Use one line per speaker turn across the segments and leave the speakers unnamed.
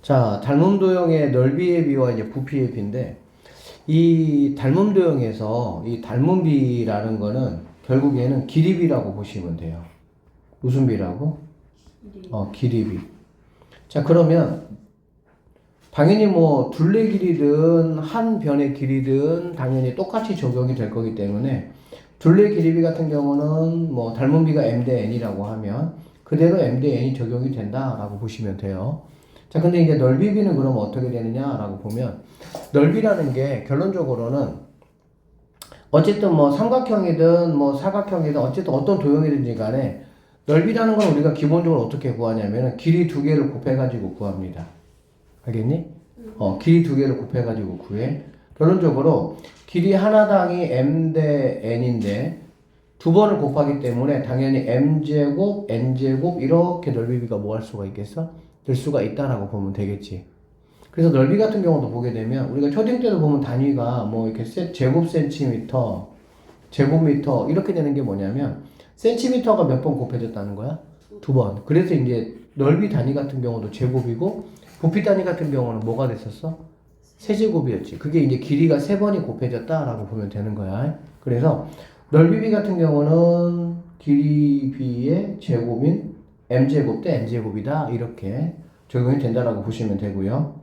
자, 닮음도형의 넓이의 비와 이제 부피의 비인데, 이 닮음도형에서 이 닮음비라는 거는 결국에는 길이비라고 보시면 돼요. 무슨 비라고? 길이비. 자, 그러면 당연히 뭐 둘레 길이든 한 변의 길이든 당연히 똑같이 적용이 될 거기 때문에 둘레 길이비 같은 경우는 뭐 닮음비가 m 대 n이라고 하면 그대로 m 대 n이 적용이 된다라고 보시면 돼요. 자, 근데 이제 넓이비는 그럼 어떻게 되느냐라고 보면 넓이라는 게 결론적으로는 어쨌든 뭐 삼각형이든 뭐 사각형이든 어쨌든 어떤 도형이든지 간에 넓이라는 건 우리가 기본적으로 어떻게 구하냐면은 길이 두 개를 곱해가지고 구합니다. 알겠니? 길이 두 개를 곱해가지고 구해. 결론적으로 길이 하나당이 m 대 n인데 두 번을 곱하기 때문에 당연히 m제곱, n제곱 이렇게 넓이비가 뭐 할 수가 있겠어? 될 수가 있다라고 보면 되겠지. 그래서 넓이 같은 경우도 보게 되면 우리가 초딩 때도 보면 단위가 뭐 이렇게 제곱 센티미터, 제곱미터 이렇게 되는 게 뭐냐면 센티미터가 몇 번 곱해졌다는 거야? 두 번. 그래서 이제 넓이 단위 같은 경우도 제곱이고 부피 단위 같은 경우는 뭐가 됐었어? 세제곱이었지. 그게 이제 길이가 세 번이 곱해졌다라고 보면 되는 거야. 그래서 넓이비 같은 경우는 길이비의 제곱인 m제곱 대 n제곱이다. 이렇게 적용이 된다라고 보시면 되고요.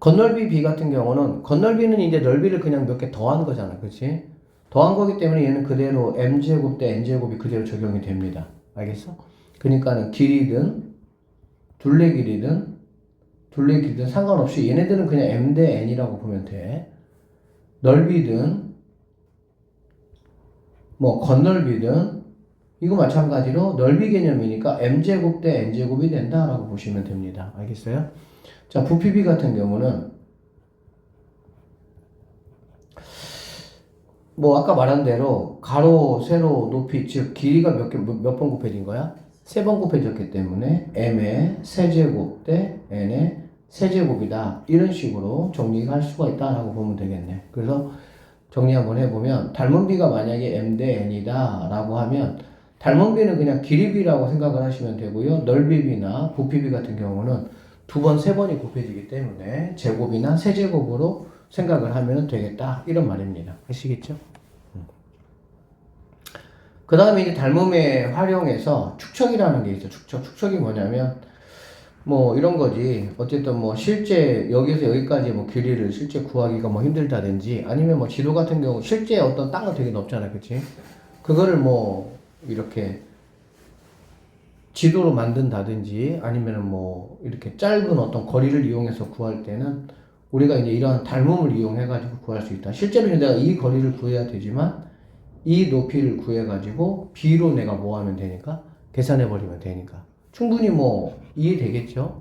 건널비 비 같은 경우는 건널비는 이제 넓이를 그냥 몇 개 더한 거잖아. 그치? 더한 거기 때문에 얘는 그대로 m제곱 대 n제곱이 그대로 적용이 됩니다. 알겠어? 그러니까는 길이든 둘레 길이든 상관없이 얘네들은 그냥 m 대 n이라고 보면 돼. 넓이든 뭐 건널비든 이거 마찬가지로 넓이 개념이니까 m제곱 대 n제곱이 된다라고 보시면 됩니다. 알겠어요? 자, 부피비 같은 경우는 뭐 아까 말한 대로 가로, 세로, 높이 즉 길이가 몇 번 곱해진 거야? 세 번 곱해졌기 때문에 m의 세제곱 대 n의 세제곱이다. 이런 식으로 정리할 수가 있다라고 보면 되겠네. 그래서 정리 한번 해보면 닮은비가 만약에 m 대 n이다 라고 하면 닮은비는 그냥 길이비라고 생각을 하시면 되고요. 넓이비나 부피비 같은 경우는 두 번, 세 번이 곱해지기 때문에 제곱이나 세제곱으로 생각을 하면 되겠다. 이런 말입니다. 아시겠죠? 그 다음에 이제 닮음의 활용에서 축척이라는 게 있어. 축척이 뭐냐면 뭐 이런 거지. 어쨌든 뭐 실제 여기서 여기까지 뭐 길이를 실제 구하기가 뭐 힘들다든지 아니면 뭐 지도 같은 경우 실제 어떤 땅은 되게 넓잖아. 그치? 그거를 뭐 이렇게 지도로 만든다든지 아니면 뭐 이렇게 짧은 어떤 거리를 이용해서 구할 때는 우리가 이제 이러한 닮음을 이용해 가지고 구할 수 있다. 실제로 내가 이 거리를 구해야 되지만 이 높이를 구해 가지고 b로 내가 뭐 하면 되니까 계산해 버리면 되니까 충분히 뭐 이해되겠죠?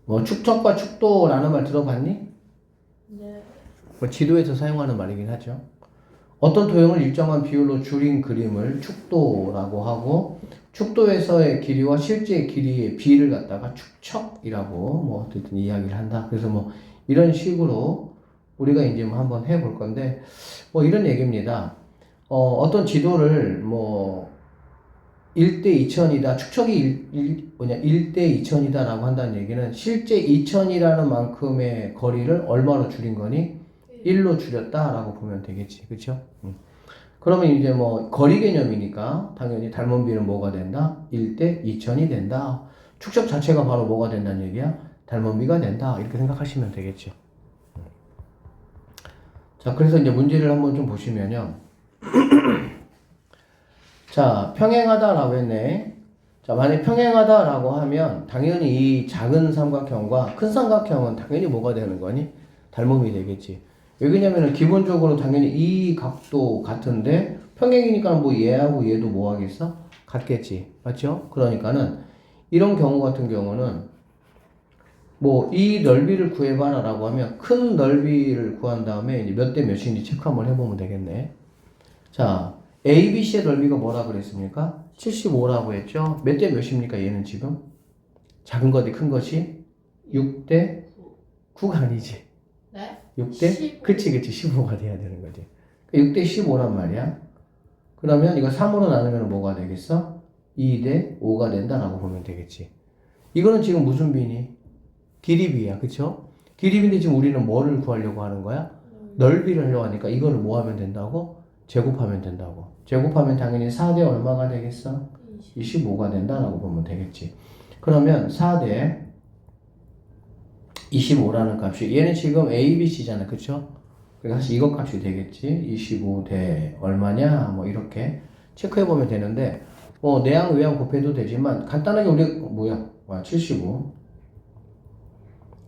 뭐 축척과 축도라는 말 들어봤니?
네.
뭐 지도에서 사용하는 말이긴 하죠. 어떤 도형을 일정한 비율로 줄인 그림을 축도라고 하고 축도에서의 길이와 실제 길이의 비를 갖다가 축척이라고 뭐 어쨌든 이야기를 한다. 그래서 뭐 이런 식으로 우리가 이제 뭐 한번 해볼 건데 뭐 이런 얘기입니다. 어떤 지도를 뭐 1대 2000이다. 축척이 1대 2000이다 라고 한다는 얘기는 실제 2000이라는 만큼의 거리를 얼마로 줄인 거니? 1로 줄였다라고 보면 되겠지. 그쵸? 그러면 이제 뭐 거리 개념이니까 당연히 닮은비는 뭐가 된다? 1대 2000이 된다. 축척 자체가 바로 뭐가 된다는 얘기야? 닮은비가 된다. 이렇게 생각하시면 되겠죠. 자, 그래서 이제 문제를 한번 좀 보시면요. 자, 평행하다라고 했네. 자, 만약 평행하다라고 하면 당연히 이 작은 삼각형과 큰 삼각형은 당연히 뭐가 되는 거니? 닮음이 되겠지. 왜냐면은 기본적으로 당연히 이 각도 같은데 평행이니까 뭐 얘하고 얘도 뭐 하겠어? 같겠지. 맞죠? 그러니까는 이런 경우 같은 경우는 뭐 이 넓이를 구해봐라 라고 하면 큰 넓이를 구한 다음에 이제 몇 대 몇인지 체크 한번 해보면 되겠네. 자, ABC의 넓이가 뭐라 그랬습니까? 75라고 했죠? 몇 대 몇입니까? 얘는 지금? 작은 것이 큰 것이? 6대 9가 아니지.
네?
6대?
15.
그치 15가 돼야 되는 거지. 6대 15란 말이야. 그러면 이거 3으로 나누면 뭐가 되겠어? 2대 5가 된다라고 보면 되겠지. 이거는 지금 무슨 비니? 길이비야. 그쵸? 길이비인데 지금 우리는 뭐를 구하려고 하는 거야? 넓이를 하려고 하니까 이거를 뭐 하면 된다고? 제곱하면 된다고. 제곱하면 당연히 4대 얼마가 되겠어? 25가 된다라고 보면 되겠지. 그러면 4대 25라는 값이 얘는 지금 A, B, C잖아. 그쵸? 그러니까 사실 이것 값이 되겠지. 25대 얼마냐? 뭐 이렇게 체크해보면 되는데 내항, 외항 곱해도 되지만 간단하게 우리 뭐야? 75.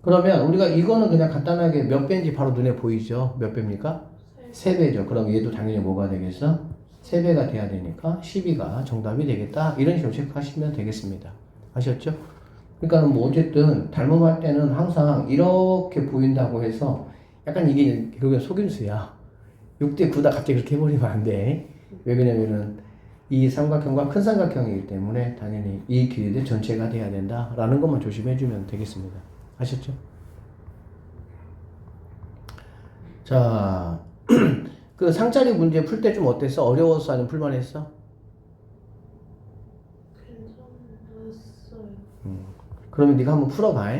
그러면 우리가 이거는 그냥 간단하게 몇 배인지 바로 눈에 보이죠? 몇 배입니까? 3배죠. 그럼 얘도 당연히 뭐가 되겠어? 3배가 돼야 되니까 12가 정답이 되겠다. 이런 식으로 체크하시면 되겠습니다. 아셨죠? 그러니까 뭐 어쨌든 닮음할 때는 항상 이렇게 보인다고 해서 약간 이게 결국엔 속임수야. 6대 9다 갑자기 그렇게 해버리면 안 돼. 왜 그러냐면은 이 삼각형과 큰 삼각형이기 때문에 당연히 이 길이들 전체가 돼야 된다라는 것만 조심해주면 되겠습니다. 아셨죠? 자, 그 상짜리 문제 풀 때 좀 어땠어? 어려웠어? 아니면 풀만했어?
괜찮았어요.
그러면 네가 한번 풀어봐.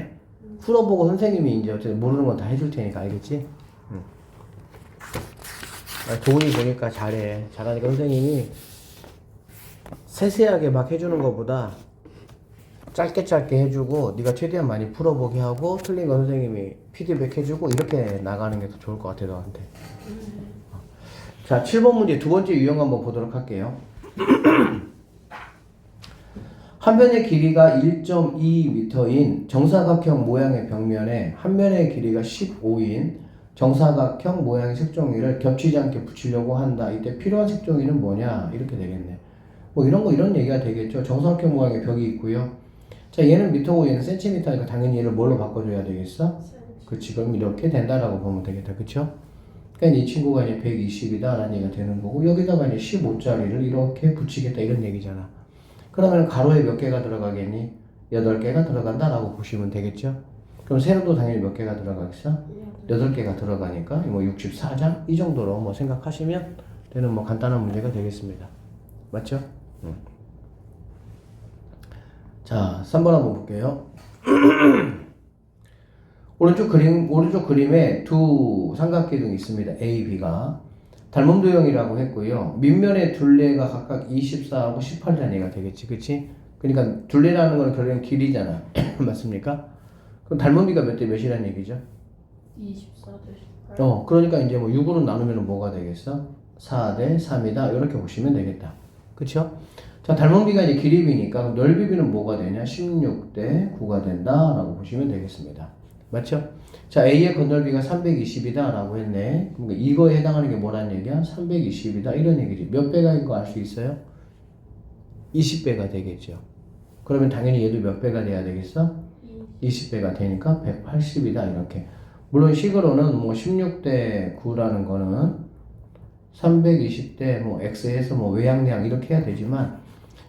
풀어보고 선생님이 이제 어쨌든 모르는 건 다 해줄 테니까 알겠지? 도훈이 보니까 잘해. 잘하니까 선생님이 세세하게 막 해주는 것보다 짧게 해주고 네가 최대한 많이 풀어보게 하고 틀린 거 선생님이 피드백 해주고 이렇게 나가는 게 더 좋을 것 같아 너한테. 자, 7번 문제 두 번째 유형 한번 보도록 할게요. 한 면의 길이가 1.2m인 정사각형 모양의 벽면에 한 면의 길이가 15인 정사각형 모양의 색종이를 겹치지 않게 붙이려고 한다. 이때 필요한 색종이는 뭐냐? 이렇게 되겠네. 뭐 이런 얘기가 되겠죠. 정사각형 모양의 벽이 있고요. 자, 얘는 미터고 얘는 센티미터니까 당연히 얘를 뭘로 바꿔줘야 되겠어? 그치, 그럼 이렇게 된다라고 보면 되겠다. 그쵸? 그러니까 이 친구가 이제 120이다 라는 얘기가 되는 거고 여기다가 이제 15짜리를 이렇게 붙이겠다 이런 얘기잖아. 그러면 가로에 몇 개가 들어가겠니? 8개가 들어간다라고 보시면 되겠죠? 그럼 세로도 당연히 몇 개가 들어가겠어? 8개가 들어가니까 뭐 64장? 이 정도로 뭐 생각하시면 되는 뭐 간단한 문제가 되겠습니다. 맞죠? 자, 3번 한번 볼게요. 오른쪽 그림에 두 삼각기둥이 있습니다. A, B가. 닮음도형이라고 했고요. 밑면의 둘레가 각각 24하고 18이라는 얘기가 되겠지. 그치? 그러니까 둘레라는 건 결국엔 길이잖아. 맞습니까? 그럼 닮음비가 몇 대 몇이라는 얘기죠?
24대 18.
그러니까 이제 뭐 6으로 나누면 뭐가 되겠어? 4대 3이다. 이렇게 보시면 되겠다. 그쵸? 자, 닮음비가 이제 길이비니까 넓이비는 뭐가 되냐? 16대 9가 된다라고 보시면 되겠습니다. 맞죠? 자, A의 건널비가 320이다 라고 했네. 그러니까 이거에 해당하는 게 뭐라는 얘기야? 320이다 이런 얘기지. 몇 배가인 거 알 수 있어요? 20배가 되겠죠. 그러면 당연히 얘도 몇 배가 돼야 되겠어? 20배가 되니까 180이다 이렇게. 물론 식으로는 뭐 16대 9라는 거는 320대 뭐 x해서 뭐 외양량 이렇게 해야 되지만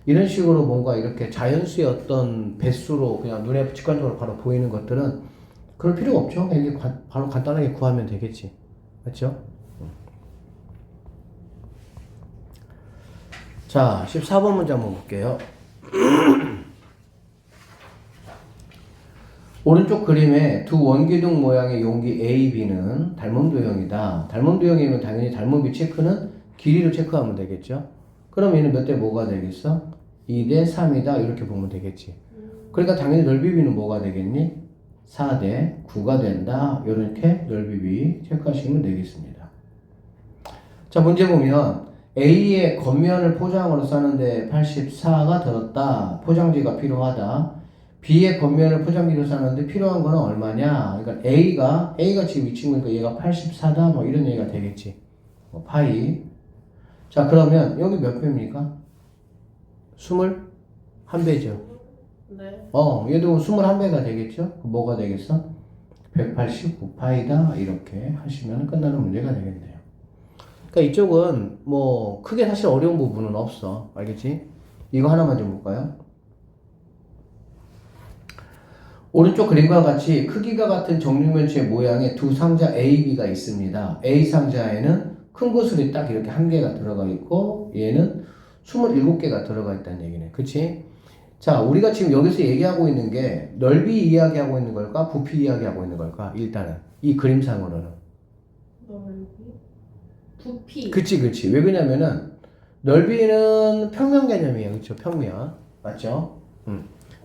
이런 식으로 뭔가 이렇게 자연수의 어떤 배수로 그냥 눈에 직관적으로 바로 보이는 것들은 그럴 필요가 없죠. 이게 바로 간단하게 구하면 되겠지. 맞죠? 자, 14번 문제 한번 볼게요. 오른쪽 그림에 두 원기둥 모양의 용기 A, B는 닮음도형이다. 닮음도형이면 당연히 닮음비 체크는 길이로 체크하면 되겠죠. 그럼 얘는 몇 대 뭐가 되겠어? 2대 3이다 이렇게 보면 되겠지. 그러니까 당연히 넓이비는 뭐가 되겠니? 4대 9가 된다. 이렇게 넓이비 체크하시면 되겠습니다. 자, 문제 보면 A의 겉면을 포장으로 싸는데 84가 들었다. 포장지가 필요하다. B의 겉면을 포장지로 싸는데 필요한 거는 얼마냐? 그러니까 A가 지금 이 친구니까 얘가 84다. 뭐 이런 얘기가 되겠지. 파이. 자, 그러면 여기 몇 배입니까? 21배죠.
네.
얘도 21배가 되겠죠? 뭐가 되겠어? 189파이다. 이렇게 하시면 끝나는 문제가 되겠네요. 그러니까 이쪽은 뭐 크게 사실 어려운 부분은 없어. 알겠지? 이거 하나만 좀 볼까요? 오른쪽 그림과 같이 크기가 같은 정육면체 모양의 두 상자 A, B가 있습니다. A 상자에는 큰 구슬이 딱 이렇게 한 개가 들어가 있고 얘는 27개가 들어가 있다는 얘기네. 그치? 자, 우리가 지금 여기서 얘기하고 있는 게 넓이 이야기하고 있는 걸까? 부피 이야기하고 있는 걸까? 일단은 이 그림상으로는.
넓이. 부피.
그치. 왜 그러냐면은 넓이는 평면 개념이에요. 그쵸? 평면. 맞죠?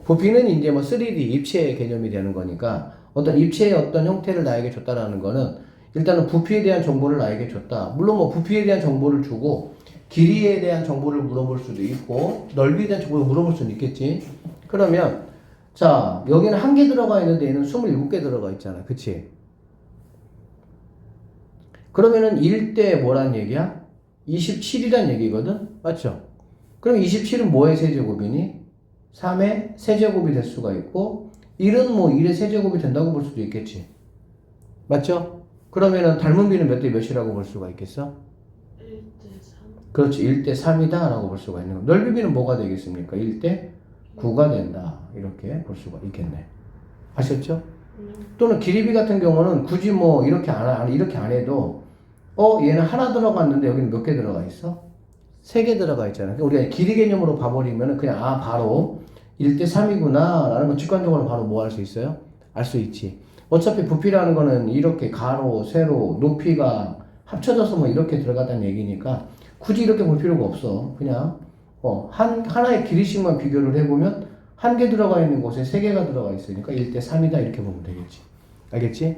부피는 이제 뭐 3D 입체 개념이 되는 거니까 어떤 입체의 어떤 형태를 나에게 줬다라는 거는 일단은 부피에 대한 정보를 나에게 줬다. 물론 뭐 부피에 대한 정보를 주고 길이에 대한 정보를 물어볼 수도 있고 넓이에 대한 정보를 물어볼 수도 있겠지. 그러면 자, 여기는 한 개 들어가 있는데 얘는 27개 들어가 있잖아. 그치? 그러면은 1대 뭐란 얘기야? 27이란 얘기거든? 맞죠? 그럼 27은 뭐의 세제곱이니? 3의 세제곱이 될 수가 있고 1은 뭐 1의 세제곱이 된다고 볼 수도 있겠지. 맞죠? 그러면은 닮은 비는 몇 대 몇이라고 볼 수가 있겠어?
1대 3.
그렇지. 1대 3이다 라고 볼 수가 있는 거. 넓이 비는 뭐가 되겠습니까? 1대 9가 된다. 이렇게 볼 수가 있겠네. 아셨죠? 또는 길이비 같은 경우는 굳이 뭐 이렇게 안 해도 얘는 하나 들어갔는데 여기는 몇 개 들어가 있어? 3개 들어가 있잖아. 그러니까 우리가 길이 개념으로 봐버리면 그냥 바로 1대 3이구나 라는 건 직관적으로 바로 뭐 할 수 있어요? 알 수 있지. 어차피 부피라는 거는 이렇게 가로, 세로, 높이가 합쳐져서 뭐 이렇게 들어갔다는 얘기니까 굳이 이렇게 볼 필요가 없어. 그냥 하나의 길이씩만 비교를 해보면 한 개 들어가 있는 곳에 3개가 들어가 있으니까 1대 3이다 이렇게 보면 되겠지. 알겠지?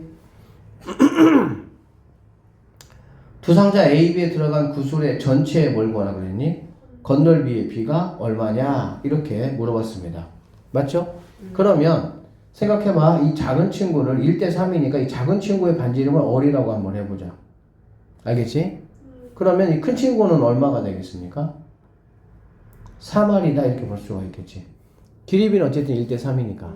두 상자 A, B에 들어간 구술의 전체에 뭘 구하라 그랬니? 건널비의 비가 얼마냐? 이렇게 물어봤습니다. 맞죠? 그러면 생각해봐. 이 작은 친구를 1대 3이니까 이 작은 친구의 반지 이름을 얼이라고 한번 해보자. 알겠지? 그러면 이 큰 친구는 얼마가 되겠습니까? 3알이다 이렇게 볼 수가 있겠지. 길이비는 어쨌든 1대 3이니까.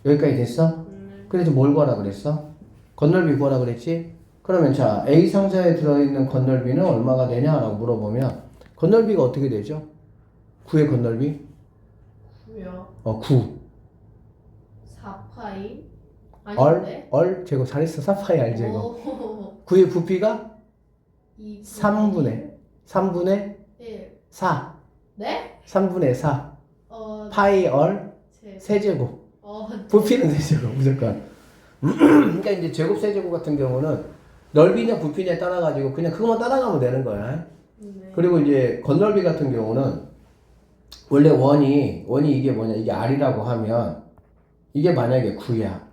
여기까지 됐어? 그래서 뭘 구하라 그랬어? 건널비 구하라 그랬지? 그러면 자, A 상자에 들어있는 건널비는 얼마가 되냐라고 물어보면 건널비가 어떻게 되죠? 9의 건널비?
9요.
9.
4파이. 아닌데?
얼 제곱 잘했어. 4파이 R 제곱.
오.
9의 부피가
2
3분의
1.
4.
네?
3분의 4.
어.
파이 얼 세제곱. 부피는 세제곱 무조건. 그러니까 이제 제곱 세제곱 같은 경우는 넓이냐 부피냐에 따라 가지고 그냥 그것만 따라가면 되는 거야.
네.
그리고 이제 건널비 같은 경우는 원래 원이 이게 뭐냐? 이게 R이라고 하면 이게 만약에 9야.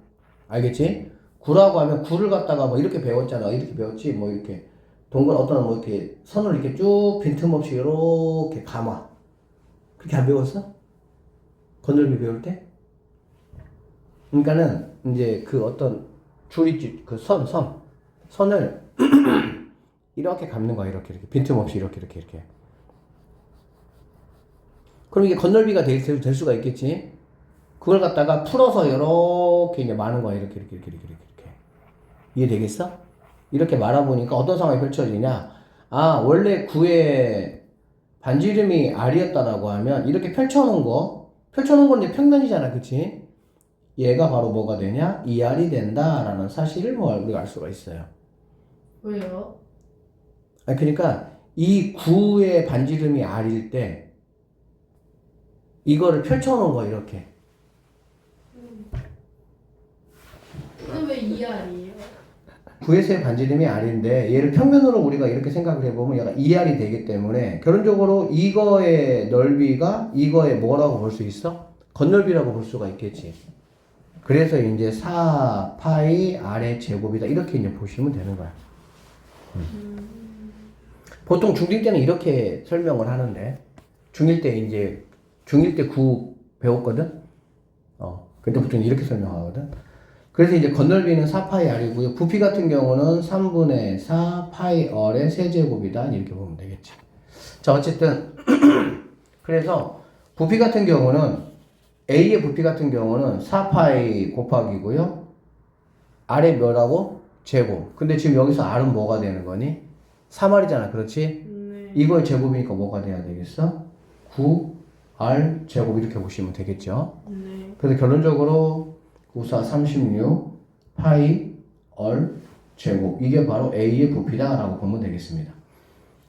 알겠지? 9라고 하면 9를 갖다가 뭐 이렇게 배웠잖아. 이렇게 배웠지? 뭐 이렇게 동글 어떤 뭐 이렇게 선을 이렇게 쭉 빈틈없이 이렇게 감아. 그렇게 안 배웠어? 건널비 배울 때? 그러니까는 이제 그 어떤 줄 있지? 그 선을 이렇게 감는 거야. 이렇게 빈틈없이 이렇게. 그럼 이게 건널비가 될 수가 있겠지? 그걸 갖다가 풀어서 이렇게 이제 마는 거야. 이렇게. 이해되겠어? 이렇게 말아보니까 어떤 상황이 펼쳐지냐? 원래 9의 반지 이름이 R이었다라고 하면 이렇게 펼쳐놓은 건데 평면이잖아. 그치? 얘가 바로 뭐가 되냐? 2R이 된다라는 사실을 우리가 알 수가 있어요.
왜요?
그러니까 이 9의 반지 이름이 R일 때 이거를 펼쳐놓은 거야. 이렇게.
근데 왜 2R이에요?
9에서의 반지 이름이 R인데 얘를 평면으로 우리가 이렇게 생각을 해보면 얘가 2R이 되기 때문에 결론적으로 이거의 넓이가 이거의 뭐라고 볼 수 있어? 건널비라고 볼 수가 있겠지. 그래서 이제 4 파이 R의 제곱이다 이렇게 이제 보시면 되는 거야. 보통 중1 때는 이렇게 설명을 하는데 중1 때 9 배웠거든? 근데 보통 이렇게 설명하거든? 그래서 이제 건널비는 4파이 R이고요. 부피 같은 경우는 3분의 4 파이 R의 세제곱이다. 이렇게 보면 되겠지. 자, 어쨌든. 그래서 부피 같은 경우는 A의 부피 같은 경우는 4파이 곱하기고요. R의 몇하고? 제곱. 근데 지금 여기서 R은 뭐가 되는 거니? 3R이잖아. 그렇지?
네.
이거의 제곱이니까 뭐가 돼야 되겠어? 9R 제곱 이렇게 보시면 되겠죠.
네.
그래서 결론적으로 94, 36 파이 얼 제곱 이게 바로 A의 부피다 라고 보면 되겠습니다.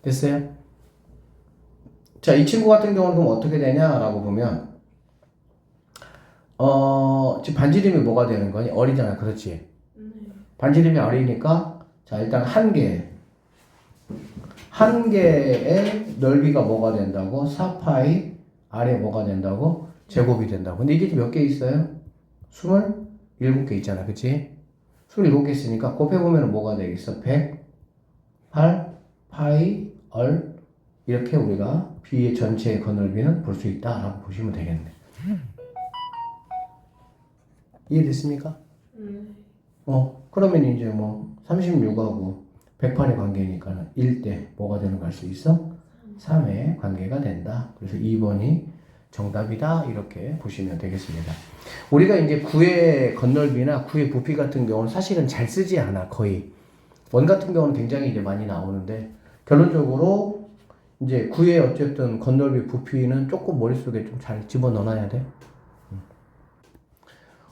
됐어요? 자, 이 친구 같은 경우는 그럼 어떻게 되냐라고 보면, 지금 반지름이 뭐가 되는 거니? 어리잖아. 그렇지?
네.
반지름이 어리니까, 자, 일단 한 개의 넓이가 뭐가 된다고? 4파이 아래 뭐가 된다고? 제곱이 된다고. 근데 이게 몇 개 있어요? 27개 있잖아. 그치? 27개 있으니까 곱해보면 뭐가 되겠어? 108 파이 얼 이렇게 우리가 B의 전체의 건널비는 볼 수 있다라고 보시면 되겠네. 이해됐습니까? 그러면 이제 뭐 36하고 108의 관계니까 1대 뭐가 되는 거 알 수 있어? 3의 관계가 된다. 그래서 2번이 정답이다. 이렇게 보시면 되겠습니다. 우리가 이제 구의 건널비나 구의 부피 같은 경우는 사실은 잘 쓰지 않아. 거의. 원 같은 경우는 굉장히 이제 많이 나오는데 결론적으로 이제 구의 어쨌든 건널비 부피는 조금 머릿속에 좀 잘 집어넣어놔야 돼.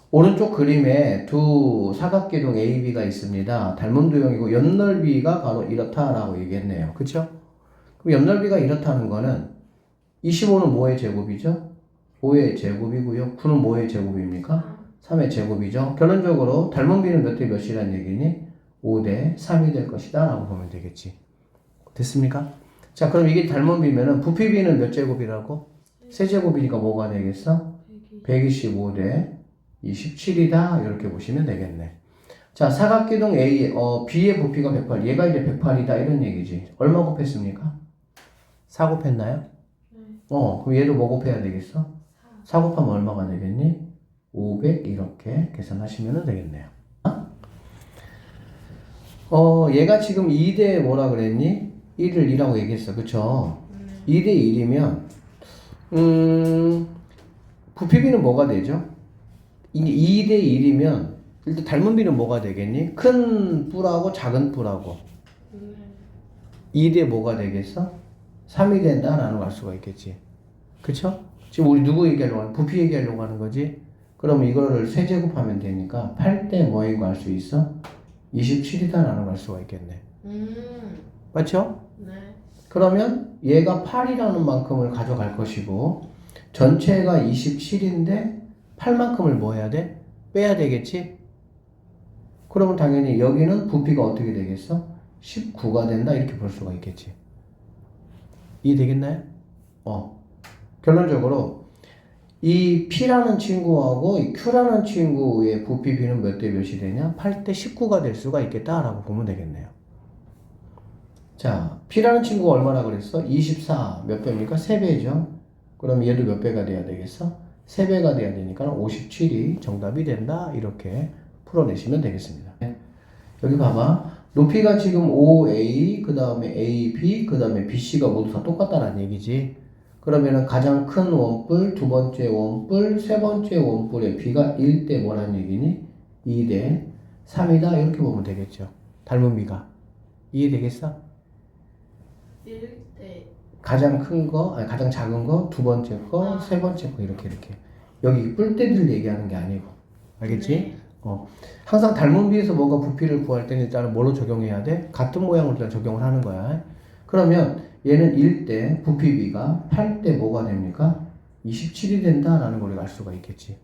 오른쪽 그림에 두 사각기둥 A, B가 있습니다. 닮음도형이고 연넓이가 바로 이렇다라고 얘기했네요. 그쵸? 그럼 연넓이가 이렇다는 거는 25는 뭐의 제곱이죠? 5의 제곱이고요. 9는 뭐의 제곱입니까? 3의 제곱이죠. 결론적으로 닮음비는 몇 대 몇이란 얘기니? 5대 3이 될 것이다 라고 보면 되겠지. 됐습니까? 자, 그럼 이게 닮음비면은 부피비는 몇 제곱이라고? 세제곱이니까 뭐가 되겠어? 125대 27이다. 이렇게 보시면 되겠네. 자, 사각기둥 A, B의 부피가 108. 얘가 이제 108이다. 이런 얘기지. 얼마 곱했습니까? 4 곱했나요? 그럼 얘도 뭐 곱해야 되겠어? 4 곱하면 얼마가 되겠니? 500 이렇게 계산하시면 되겠네요. 얘가 지금 2대 뭐라 그랬니? 1을 2라고 얘기했어. 그쵸? 2대 1이면, 부피비는 뭐가 되죠? 이게 2대 1이면, 일단 닮은비는 뭐가 되겠니? 큰 뿔하고 작은 뿔하고. 2대 뭐가 되겠어? 3이 된다라는 걸 알 수가 있겠지. 그쵸? 지금 우리 누구 얘기하려고 하는, 부피 얘기하려고 하는 거지? 그러면 이거를 세제곱하면 되니까 8대 뭐인 거 알 수 있어? 27이다라는 걸 알 수가 있겠네. 맞죠?
네.
그러면 얘가 8이라는 만큼을 가져갈 것이고 전체가 27인데 8만큼을 뭐 해야 돼? 빼야 되겠지? 그러면 당연히 여기는 부피가 어떻게 되겠어? 19가 된다 이렇게 볼 수가 있겠지. 이해되겠나요? 결론적으로 이 P라는 친구하고 이 Q라는 친구의 부피비는 몇 대 몇이 되냐? 8대 19가 될 수가 있겠다라고 보면 되겠네요. 자, P라는 친구가 얼마나 그랬어? 24 몇 배입니까? 3배죠. 그럼 얘도 몇 배가 돼야 되겠어? 3배가 돼야 되니까 57이 정답이 된다. 이렇게 풀어내시면 되겠습니다. 여기 봐봐. 높이가 지금 5A, 그 다음에 AB, 그 다음에 BC가 모두 다 똑같다는 얘기지. 그러면은 가장 큰 원뿔, 두 번째 원뿔, 세 번째 원뿔의 B가 1대 뭐란 얘기니? 2대 3이다. 이렇게 보면 되겠죠. 닮은비가. 이해되겠어?
1대.
가장 큰 거, 아니 가장 작은 거, 두 번째 거, 세 번째 거 이렇게. 여기 뿔대들 얘기하는 게 아니고. 알겠지?
네.
항상 닮은 비에서 뭔가 부피를 구할 때는 일단은 뭘로 적용해야 돼? 같은 모양으로 일단 적용을 하는 거야. 그러면 얘는 1대 부피비가 8대 뭐가 됩니까? 27이 된다라는 걸 알 수가 있겠지.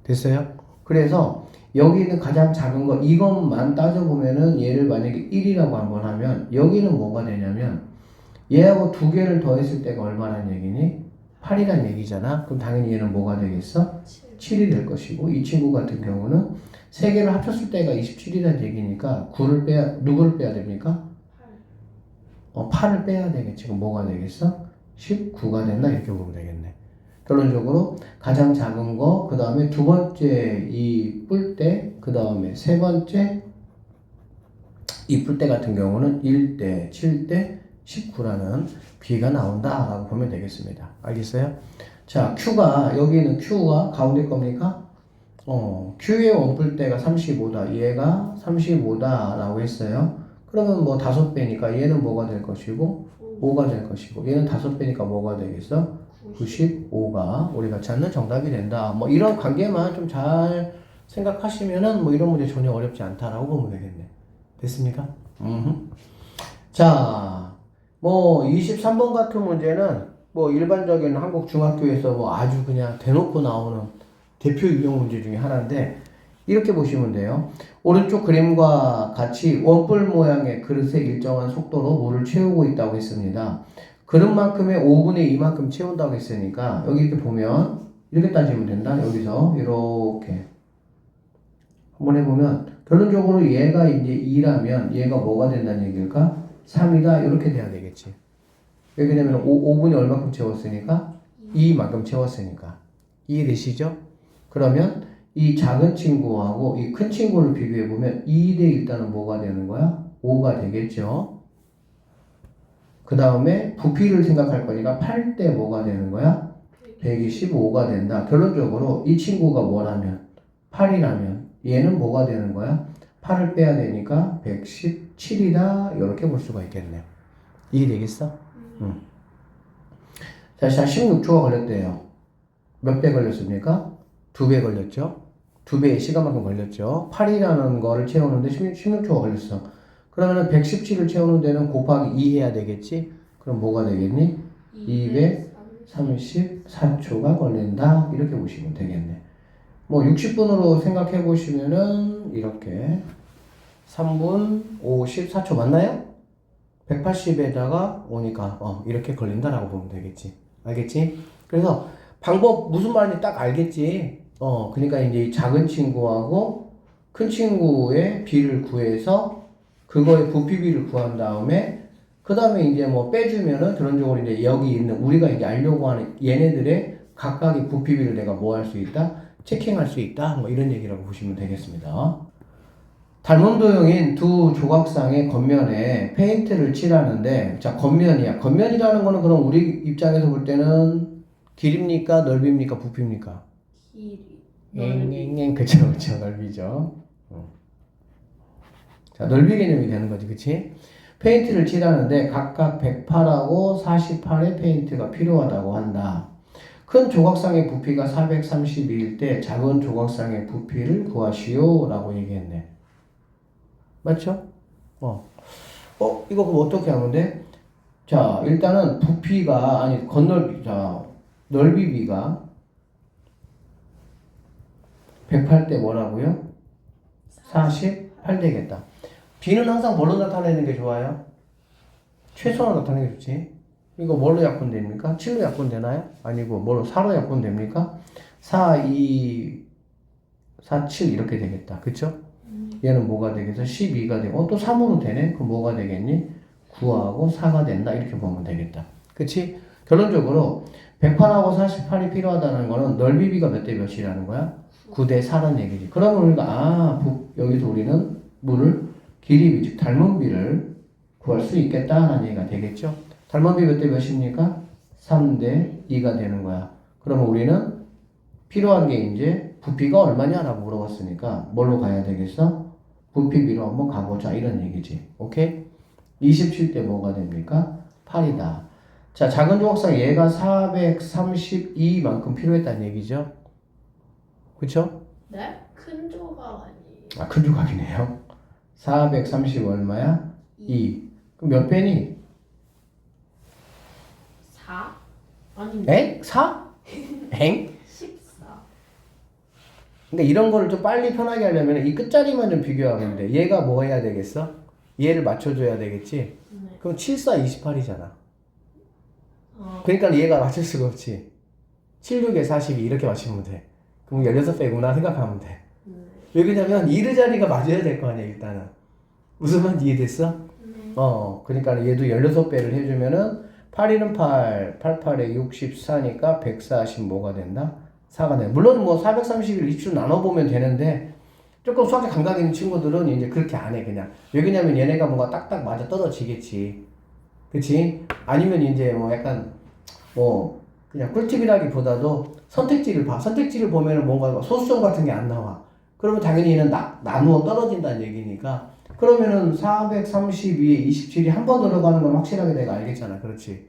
됐어요? 그래서 여기 있는 가장 작은 거 이것만 따져보면은 얘를 만약에 1이라고 한번 하면 여기는 뭐가 되냐면 얘하고 두 개를 더했을 때가 얼마란 얘기니? 8이란 얘기잖아. 그럼 당연히 얘는 뭐가 되겠어? 7이 될 것이고 이 친구 같은 경우는 세 개를 합쳤을 때가 27이란 얘기니까 9를 누구를 빼야 됩니까? 8을 빼야 되겠지. 그럼 뭐가 되겠어? 19가 된다. 이렇게 보면 되겠네. 결론적으로 가장 작은 거, 그 다음에 두 번째 이 뿔대, 그 다음에 세 번째 이 뿔대 같은 경우는 1대, 7대, 19라는 B가 나온다라고 보면 되겠습니다. 알겠어요? 자, Q가, 여기는 Q가 가운데 겁니까? Q의 원뿔대가 35다. 얘가 35다라고 했어요. 그러면 뭐 5배니까 얘는 뭐가 될 것이고 5가 될 것이고 얘는 5배니까 뭐가 되겠어? 95가 우리가 찾는 정답이 된다. 뭐 이런 관계만 좀 잘 생각하시면은 뭐 이런 문제 전혀 어렵지 않다라고 보면 되겠네. 됐습니까? 자, 뭐 23번 같은 문제는 뭐 일반적인 한국 중학교에서 뭐 아주 그냥 대놓고 나오는 대표 유형 문제 중에 하나인데 이렇게 보시면 돼요. 오른쪽 그림과 같이 원뿔 모양의 그릇에 일정한 속도로 물을 채우고 있다고 했습니다. 그릇만큼의 5분의 2만큼 채운다고 했으니까 여기 이렇게 보면 이렇게 따지면 된다. 여기서 이렇게 한번 해보면 결론적으로 얘가 이제 2라면 얘가 뭐가 된다는 얘기일까? 3이다 이렇게 돼야 되겠지. 왜냐면 5분이 얼마큼 채웠으니까 2만큼 채웠으니까 이해되시죠? 그러면 이 작은 친구하고 이 큰 친구를 비교해보면 2대 일단은 뭐가 되는 거야? 5가 되겠죠? 그 다음에 부피를 생각할 거니까 8대 뭐가 되는 거야? 125가 된다. 결론적으로 이 친구가 뭐라면? 8이라면 얘는 뭐가 되는 거야? 8을 빼야 되니까 117이다. 이렇게 볼 수가 있겠네요. 이해되겠어? 응. 자, 16초가 걸렸대요. 몇 배 걸렸습니까? 2배 걸렸죠? 2배의 시간만큼 걸렸죠. 8이라는 거를 채우는데 16초가 걸렸어. 그러면은 117을 채우는 데는 곱하기 2 해야 되겠지? 그럼 뭐가 되겠니? 234초가 걸린다. 이렇게 보시면 되겠네. 뭐 60분으로 생각해 보시면은 이렇게 3분 54초 맞나요? 180에다가 오니까 이렇게 걸린다라고 보면 되겠지. 알겠지? 그래서 방법 무슨 말인지 딱 알겠지? 그러니까 이제 이 작은 친구하고 큰 친구의 비를 구해서 그거의 부피비를 구한 다음에 그 다음에 이제 뭐 빼주면은 결론적으로 이제 여기 있는 우리가 이제 알려고 하는 얘네들의 각각의 부피비를 내가 뭐 할 수 있다? 체킹할 수 있다. 뭐 이런 얘기라고 보시면 되겠습니다. 닮음도형인 두 조각상의 겉면에 페인트를 칠하는데 자 겉면이야. 겉면이라는 거는 그럼 우리 입장에서 볼 때는 길입니까? 넓입니까? 부피입니까?
길이.
엥엥엥 그쵸 넓이죠. 자 넓이 개념이 되는 거지 그치? 페인트를 칠하는데 각각 108하고 48의 페인트가 필요하다고 한다. 큰 조각상의 부피가 432일 때 작은 조각상의 부피를 구하시오 라고 얘기했네. 맞죠? 이거 그럼 어떻게 하면 돼? 자, 일단은 부피가, 아니, 겉넓이, 자, 넓이비가 108대 뭐라고요? 48 되겠다. B는 항상 뭘로 나타내는 게 좋아요? 최소로 나타내는 게 좋지. 이거 뭘로 약분됩니까? 7로 약분되나요? 아니고, 뭘로 4로 약분됩니까? 4, 2, 4, 7 이렇게 되겠다. 그쵸? 얘는 뭐가 되겠어? 12가 되고 또 3으로 되네? 그럼 뭐가 되겠니? 9하고 4가 된다 이렇게 보면 되겠다. 그치? 결론적으로 108하고 48이 필요하다는 거는 넓이비가 몇 대 몇이라는 거야? 9대 4라는 얘기지. 그러면 우리가 여기서 우리는 물을 길이비 즉 닮음비를 구할 수 있겠다라는 얘기가 되겠죠. 닮음비 몇 대 몇입니까? 3대 2가 되는 거야. 그러면 우리는 필요한 게 이제 부피가 얼마냐라고 물어봤으니까 뭘로 가야 되겠어? 부피비로 한번 가보자 이런 얘기지. 오케이? 27대 뭐가 됩니까? 8이다. 자, 작은 조각상 얘가 432만큼 필요했다는 얘기죠. 그쵸?
네? 큰 조각 아니에요?
아, 큰 조각이네요. 430 얼마야? 2. 그럼 몇 배니?
4? 아닌데.
엥? 4? 엥?
14.
그러니까 이런 거를 좀 빨리 편하게 하려면 이 끝자리만 좀 비교하면 돼. 얘가 뭐 해야 되겠어? 얘를 맞춰줘야 되겠지?
네.
그럼 7, 4, 28이잖아. 그러니까 얘가 맞출 수가 없지. 7, 6에 42 이렇게 맞추면 돼. 그럼 16배구나 생각하면 돼. 왜 그러냐면 이르 자리가 맞아야 될 거 아니야 일단은. 무슨 말인지 이해됐어?
네.
그러니까 얘도 16배를 해주면은 8, 1은 8, 8, 8에 64니까 140 뭐가 된다? 4가 돼. 물론 뭐 431을 20로 나눠보면 되는데 조금 수학에 감각 있는 친구들은 이제 그렇게 안 해 그냥. 왜 그러냐면 얘네가 뭔가 딱딱 맞아 떨어지겠지. 그치? 아니면 이제 뭐 약간 뭐 그냥 꿀팁이라기보다도 선택지를 봐. 선택지를 보면은 뭔가 소수점 같은 게 안 나와. 그러면 당연히 얘는 나누어 떨어진다는 얘기니까. 그러면은 432에 27이 한 번 들어가는 건 확실하게 내가 알겠잖아. 그렇지?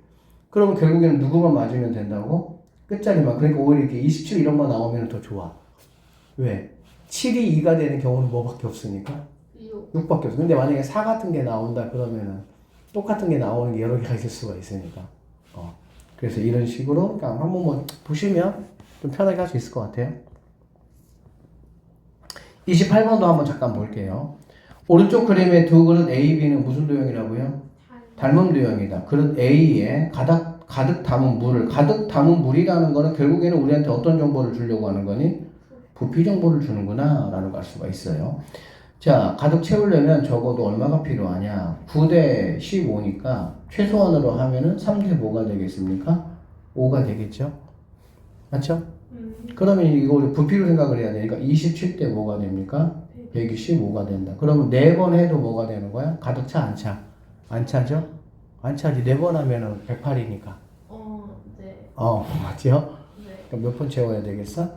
그러면 결국에는 누구만 맞으면 된다고? 끝자리만. 그러니까 오히려 이렇게 27 이런 거 나오면 더 좋아. 왜? 7이 2가 되는 경우는 뭐밖에 없으니까? 6밖에 없어. 근데 만약에 4 같은 게 나온다 그러면은 똑같은 게 나오는 게 여러 개가 있을 수가 있으니까. 그래서 이런 식으로 그냥 한번 뭐 보시면 좀 편하게 할 수 있을 것 같아요. 28번도 한번 잠깐 볼게요. 오른쪽 그림의 두 그릇 A, B는 무슨 도형이라고요? 닮음 도형이다. 그릇 A에 가득 담은 물을, 가득 담은 물이라는 거는 결국에는 우리한테 어떤 정보를 주려고 하는 거니? 부피 정보를 주는구나 라는 걸 알 수가 있어요. 자, 가득 채우려면 적어도 얼마가 필요하냐? 9대 15니까 최소한으로 하면은 3대 뭐가 되겠습니까? 5가 되겠죠? 맞죠? 그러면 이거 우리 부피로 생각을 해야 되니까 27대 뭐가 됩니까? 125가 된다. 그러면 4번 해도 뭐가 되는 거야? 가득 차, 안 차? 안 차죠? 안 차지. 4번 하면은 108이니까.
네.
맞죠?
네.
그럼 몇 번 채워야 되겠어?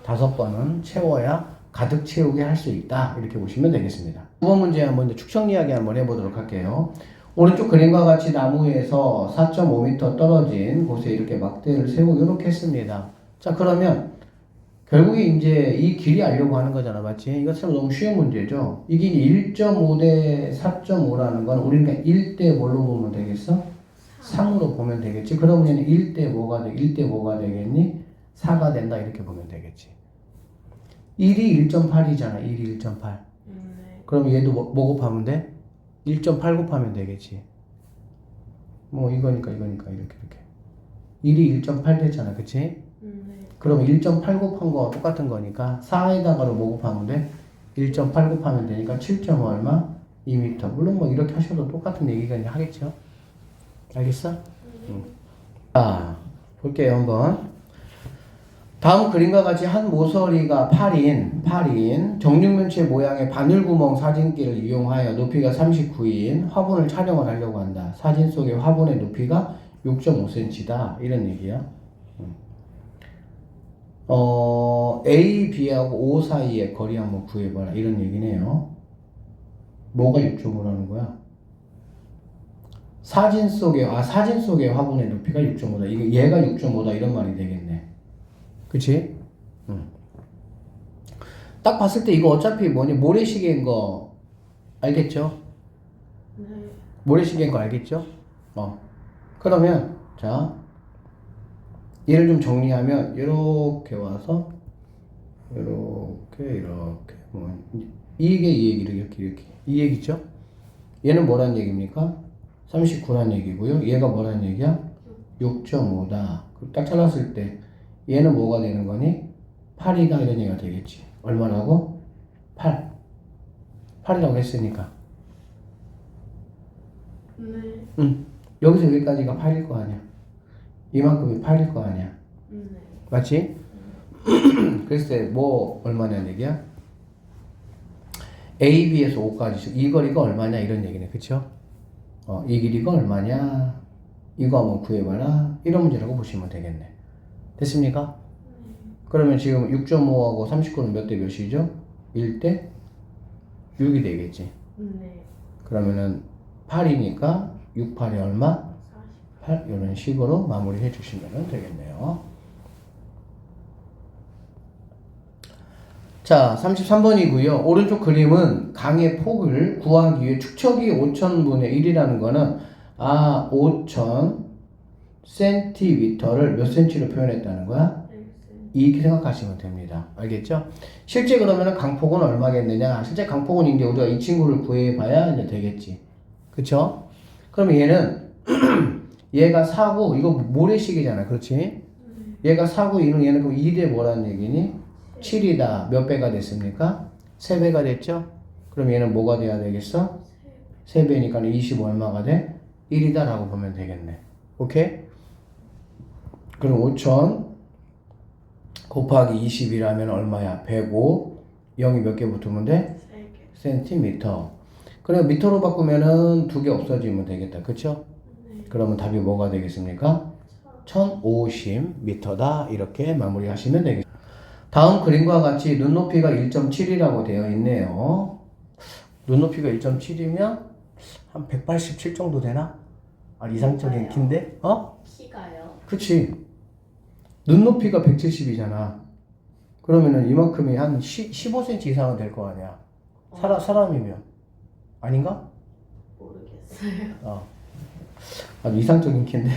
5번은 채워야 가득 채우게 할 수 있다. 이렇게 보시면 되겠습니다. 9번 문제 한번 이제 축척 이야기 한번 해보도록 할게요. 오른쪽 그림과 같이 나무에서 4.5m 떨어진 곳에 이렇게 막대를 세우고 이렇게 했습니다. 자, 그러면 결국에 이제 이 길이 알려고 하는 거잖아. 맞지? 이것처럼 너무 쉬운 문제죠. 이게 1.5대 4.5라는 건 우리가 1대 뭘로 보면 되겠어? 3으로 보면 되겠지. 그러면 얘는 1대 뭐가 되겠니? 4가 된다. 이렇게 보면 되겠지. 1이 1.8이잖아. 1이 1.8.
네.
그럼 얘도 뭐 곱하면 돼? 1.8 곱하면 되겠지. 뭐 이거니까 이렇게. 1이 1.8 됐잖아. 그치?
네.
그럼 1.8 곱한 거와 똑같은 거니까 4에다가로 뭐 곱하면 돼? 1.8 곱하면 되니까 7.5 얼마? 2m. 물론 뭐 이렇게 하셔도 똑같은 얘기가 하겠죠? 알겠어? 자, 볼게요 한번. 다음 그림과 같이 한 모서리가 8인 정육면체 모양의 바늘구멍 사진기를 이용하여 높이가 39인 화분을 촬영을 하려고 한다. 사진 속의 화분의 높이가 6.5cm다. 이런 얘기야. A, B하고 O 사이의 거리 한번 구해봐라. 이런 얘기네요. 뭐가 6.5라는 거야? 사진 속의 화분의 높이가 6.5다. 이게 얘가 6.5다. 이런 말이 되겠네. 그치? 딱 봤을 때 이거 어차피 모래시계인 거 알겠죠?
네.
모래시계인 거 알겠죠? 그러면, 자, 얘를 좀 정리하면, 이렇게 와서, 이렇게, 이게 이 얘기, 이렇게. 이 얘기죠? 얘는 뭐란 얘기입니까? 39란 얘기고요. 얘가 뭐란 얘기야? 6.5다. 딱 잘랐을 때, 얘는 뭐가 되는 거니? 8이다. 이런 얘기가 되겠지. 얼마라고? 8. 8이라고 했으니까.
네.
여기서 여기까지가 8일 거 아니야. 이만큼이 8일 거 아니야.
네.
맞지? 그랬을 때 뭐 얼마냐는 얘기야? A, B에서 5까지 이 거리가 얼마냐 이런 얘기네. 그쵸? 이 길이가 얼마냐? 이거 한번 구해봐라. 이런 문제라고 보시면 되겠네. 됐습니까? 그러면 지금 6.5하고 39는 몇 대 몇이죠? 1대 6이 되겠지.
네.
그러면은 8이니까 6, 8이 얼마? 8 이런 식으로 마무리해 주시면 되겠네요. 자, 33번이고요. 오른쪽 그림은 강의 폭을 구하기 위해 축척이 5,000분의 1이라는 거는 5,000cm를 몇 cm로 표현했다는 거야? 이렇게 생각하시면 됩니다. 알겠죠? 실제 그러면은 강폭은 얼마겠느냐? 실제 강폭은 이제 우리가 이 친구를 구해봐야 이제 되겠지. 그쵸? 그러면 얘는 얘가 4고 이거 모래시계잖아. 그렇지? 얘가 4고 얘는 그럼 2대 뭐라는 얘기니? 7이다. 몇 배가 됐습니까? 3배가 됐죠? 그럼 얘는 뭐가 돼야 되겠어? 3배니까 25 얼마가 돼? 1이다 라고 보면 되겠네. 오케이? 그럼 5,000 곱하기 20이라면 얼마야? 105. 0이 몇 개 붙으면 돼?
3개.
센티미터. 그래 미터로 바꾸면은 2개 없어지면 되겠다. 그쵸?
네.
그러면 답이 뭐가 되겠습니까? 1050m다. 이렇게 마무리하시면 되겠습니다. 다음 그림과 같이 눈높이가 1.7이라고 되어 있네요. 눈높이가 1.7이면 한 187 정도 되나? 이상적인 키인데?
키가요?
그치. 눈높이가 170이잖아. 그러면은 이만큼이 한 15cm 이상은 될 거 아니야. 사람이면. 아닌가?
모르겠어요.
아주 이상적인 키인데.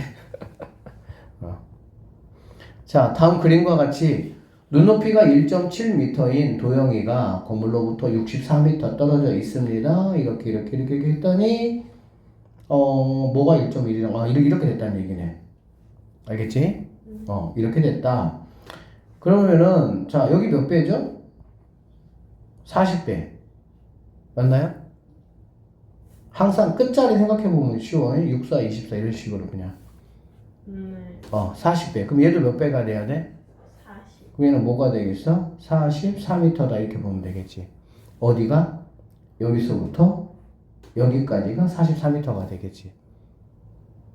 자, 다음 그림과 같이 눈높이가 1.7m인 도영이가 건물로부터 64m 떨어져 있습니다. 이렇게 했더니 뭐가 1.1이랑 이렇게 됐다는 얘기네. 알겠지? 이렇게 됐다. 그러면은 자, 여기 몇 배죠? 40배. 맞나요? 항상 끝자리 생각해 보면 쉬워. 6, 4, 24 이런 식으로 그냥.
네.
40배. 그럼 얘도 몇 배가 돼야 돼?
40.
그럼 얘는 뭐가 되겠어? 44m다 이렇게 보면 되겠지. 어디가? 여기서부터 여기까지가 44m가 되겠지.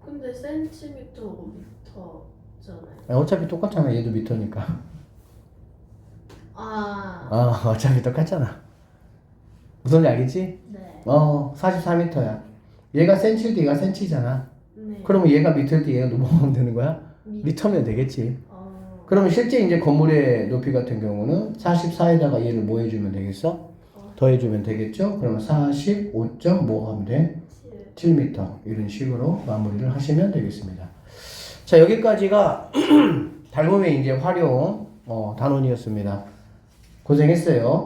근데 센티미터고 미터잖아요.
어차피 똑같잖아. 얘도 미터니까. 어차피 똑같잖아. 무슨 말인지 알겠지?
네.
44m야. 얘가 센치일 때 얘가 센치잖아.
네.
그러면 얘가 미터일 때 얘가 뭐 하면 되는 거야? 미터면 되겠지. 그러면 실제 이제 건물의 높이 같은 경우는 44에다가 얘를 뭐 해주면 되겠어? 더해주면 되겠죠? 그러면 45.뭐 하면 돼? 7m. 이런 식으로 마무리를 하시면 되겠습니다. 자, 여기까지가 닮음의 이제 활용 단원이었습니다. 고생했어요.